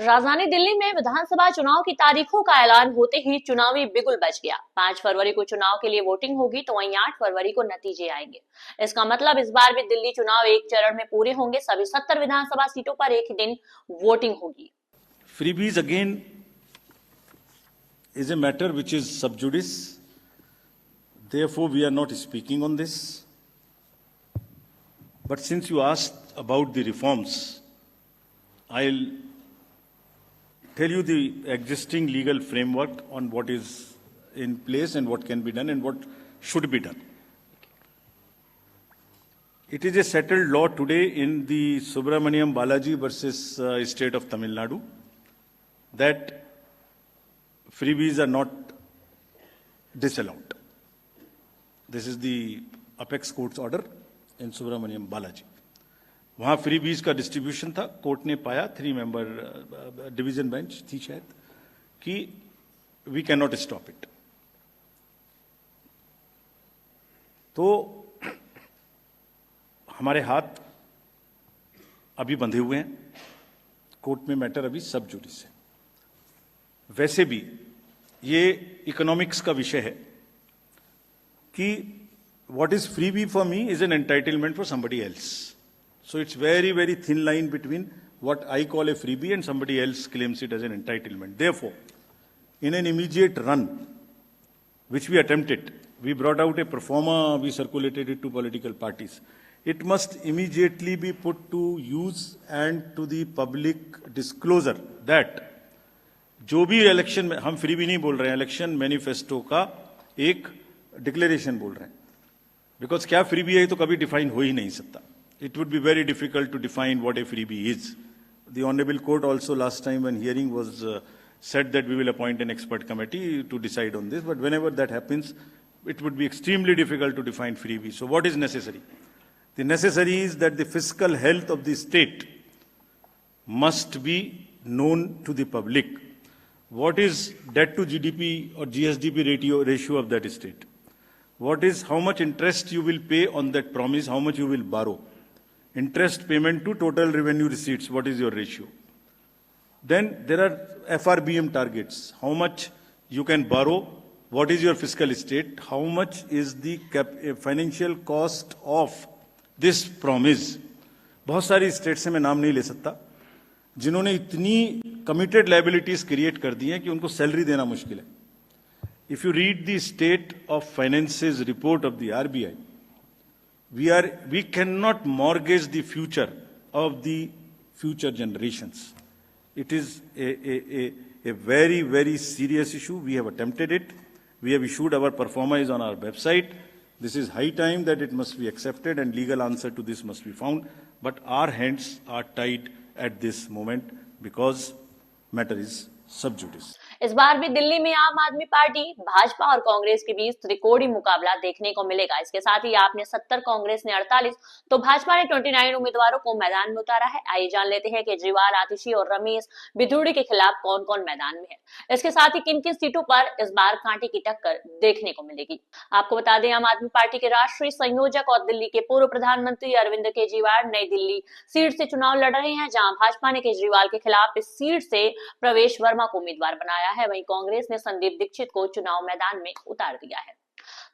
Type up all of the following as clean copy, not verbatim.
राजधानी दिल्ली में विधानसभा चुनाव की तारीखों का ऐलान होते ही चुनावी बिगुल बज गया। 5 फरवरी को चुनाव के लिए वोटिंग होगी तो वहीं 8 फरवरी को नतीजे आएंगे। इसका मतलब इस बार भी दिल्ली चुनाव एक चरण में पूरे होंगे। सभी 70 विधानसभा सीटों पर एक ही दिन वोटिंग होगी। Freebies again is a matter which is sub judice. Therefore, we are not speaking on this. But since you asked about the reforms, I'll tell you the existing legal framework on what is in place and what can be done and what should be done. It is a settled law today in the Subramaniam Balaji versus State of Tamil Nadu that freebies are not disallowed. This is the apex court's order in Subramaniam Balaji. वहाँ freebies का distribution था। Court ने पाया 3 member division bench थी शायद कि we can not stop it. तो हमारे हाथ अभी बंधे हुए हैं। कोर्ट में मैटर अभी सब जुडिस है। वैसे भी ये इकोनॉमिक्स का विषय है कि what is freebie for me is an entitlement for somebody else. So it's very, very thin line between what I call a freebie and somebody else claims it as an entitlement. Therefore, in an immediate run, which we attempted, we brought out a pro forma, we circulated it to political parties. It must immediately be put to use and to the public disclosure that जो भी election में हम freebie नहीं बोल रहे हैं, election manifesto का एक डिक्लेरेशन बोल रहे हैं. बिकॉज क्या फ्रीबी है तो कभी डिफाइन हो ही नहीं सकता. It would be very difficult to define what a freebie is. The Honorable Court also last time when hearing was said that we will appoint an expert committee to decide on this. But whenever that happens, it would be extremely difficult to define freebie. So what is necessary? The necessary is that the fiscal health of the state must be known to the public. What is debt to GDP or GSDP ratio of that state? What is how much interest you will pay on that promise? How much you will borrow? Interest payment to total revenue receipts, what is your ratio? Then there are FRBM targets. How much you can borrow? What is your fiscal state? How much is the financial cost of this promise? बहुत सारी state से मैं नाम नहीं ले सकता जिन्होंने इतनी कमिटेड लाइबिलिटीज क्रिएट कर दी हैं कि उनको सैलरी देना मुश्किल है. If you read the state of finances report of the RBI, we cannot mortgage the future of the future generations. It is a very, very serious issue. We have attempted it. We have issued our performance on our website. This is high time that it must be accepted and legal answer to this must be found. But our hands are tied at this moment because matter is sub judice. इस बार भी दिल्ली में आम आदमी party, Bhajpa और कांग्रेस के बीच त्रिकोणीय मुकाबला देखने को मिलेगा. इसके साथ ही आपने 70, कांग्रेस ने 48 तो भाजपा ने 29 उम्मीदवारों को मैदान में उतारा है. आइए जान लेते हैं केजरीवाल, आतिशी और रमेश बिधूड़ी के खिलाफ कौन कौन मैदान में है. इसके साथ ही किन किन सीटों पर इस बार कांटे की टक्कर देखने को मिलेगी. आपको बता दें, आम आदमी पार्टी के राष्ट्रीय संयोजक और दिल्ली के पूर्व प्रधानमंत्री अरविंद केजरीवाल नई दिल्ली सीट से चुनाव लड़ रहे हैं, जहां भाजपा ने केजरीवाल के खिलाफ इस सीट से प्रवेश वर्मा को उम्मीदवार बनाया है. वहीं कांग्रेस ने संदीप दीक्षित को चुनाव मैदान में उतार दिया है.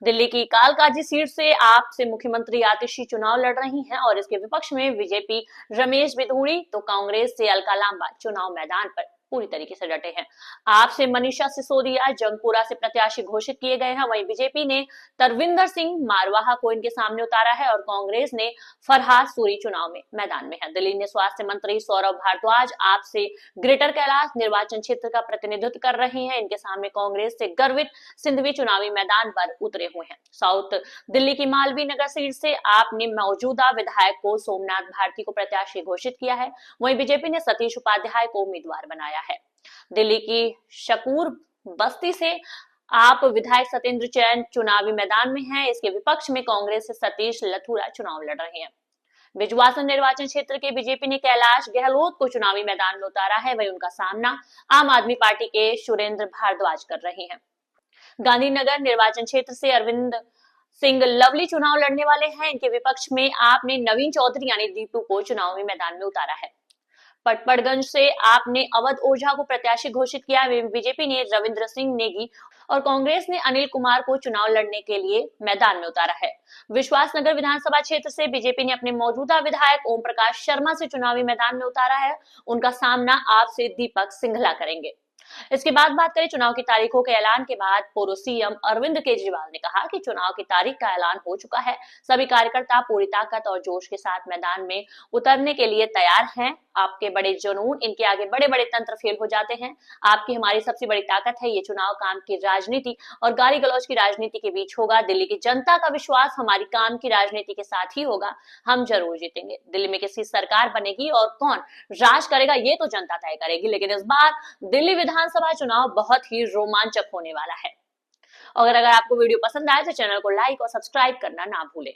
दिल्ली की कालकाजी सीट से आप से मुख्यमंत्री आतिशी चुनाव लड़ रही हैं और इसके विपक्ष में बीजेपी रमेश बिधूड़ी तो कांग्रेस से अलका लांबा चुनाव मैदान पर पूरी तरीके से डटे हैं. आपसे मनीषा सिसोदिया जंगपुरा से प्रत्याशी घोषित किए गए हैं. वहीं बीजेपी ने तरविंदर सिंह मारवाहा को इनके सामने उतारा है और कांग्रेस ने फरहाद सूरी चुनाव में मैदान में है. दिल्ली ने स्वास्थ्य मंत्री सौरभ भारद्वाज आपसे ग्रेटर कैलाश निर्वाचन क्षेत्र का प्रतिनिधित्व कर रहे हैं. इनके सामने कांग्रेस से गर्वित सिंधवी चुनावी मैदान पर उतरे हुए हैं. साउथ दिल्ली की मालवीय नगर सीट से आपने मौजूदा विधायक को सोमनाथ भारती को प्रत्याशी घोषित किया है. वहीं बीजेपी ने सतीश उपाध्याय को उम्मीदवार बनाया है. दिल्ली की शकूर बस्ती से आप विधायक सत्येंद्र जैन चुनावी मैदान में हैं. इसके विपक्ष में कांग्रेस से सतीश लथुरा चुनाव लड़ रहे हैं. बिजवासन निर्वाचन क्षेत्र के बीजेपी ने कैलाश गहलोत को चुनावी मैदान में उतारा है. वहीं उनका सामना आम आदमी पार्टी के सुरेंद्र भारद्वाज कर रहे हैं. गांधीनगर निर्वाचन क्षेत्र से अरविंद सिंह लवली चुनाव लड़ने वाले हैं. इनके विपक्ष में आपने नवीन चौधरी यानी दीपू को चुनावी मैदान में उतारा है. पटपड़गंज से आपने अवध ओझा को प्रत्याशी घोषित किया। बीजेपी ने रविंद्र सिंह नेगी और कांग्रेस ने अनिल कुमार को चुनाव लड़ने के लिए मैदान में उतारा है। विश्वासनगर विधानसभा क्षेत्र से बीजेपी ने अपने मौजूदा विधायक ओम प्रकाश शर्मा से चुनावी मैदान में उतारा है। उनका सामना आपसे दीपक सिंघला करेंगे। इसके बाद बात करें चुनाव की तारीखों के ऐलान के बाद पूर्व सीएम अरविंद केजरीवाल ने कहा कि चुनाव की तारीख का ऐलान हो चुका है। सभी कार्यकर्ता पूरी ताकत और जोश के साथ मैदान में उतरने के लिए तैयार हैं। आपके बड़े जुनून, इनके आगे बड़े बड़े तंत्र फेल हो जाते हैं। आपकी हमारी सबसे बड़ी ताकत है ये चुनाव काम की राजनीति और गाली गलौज की राजनीति के बीच होगा। दिल्ली की जनता का विश्वास हमारी काम की राजनीति के साथ ही होगा। हम जरूर जीतेंगे। दिल्ली में किसकी सरकार बनेगी और कौन राज करेगा ये तो जनता तय करेगी, लेकिन इस बार दिल्ली विधानसभा चुनाव बहुत ही रोमांचक होने वाला है। और अगर आपको वीडियो पसंद आए तो चैनल को लाइक और सब्सक्राइब करना ना भूलें।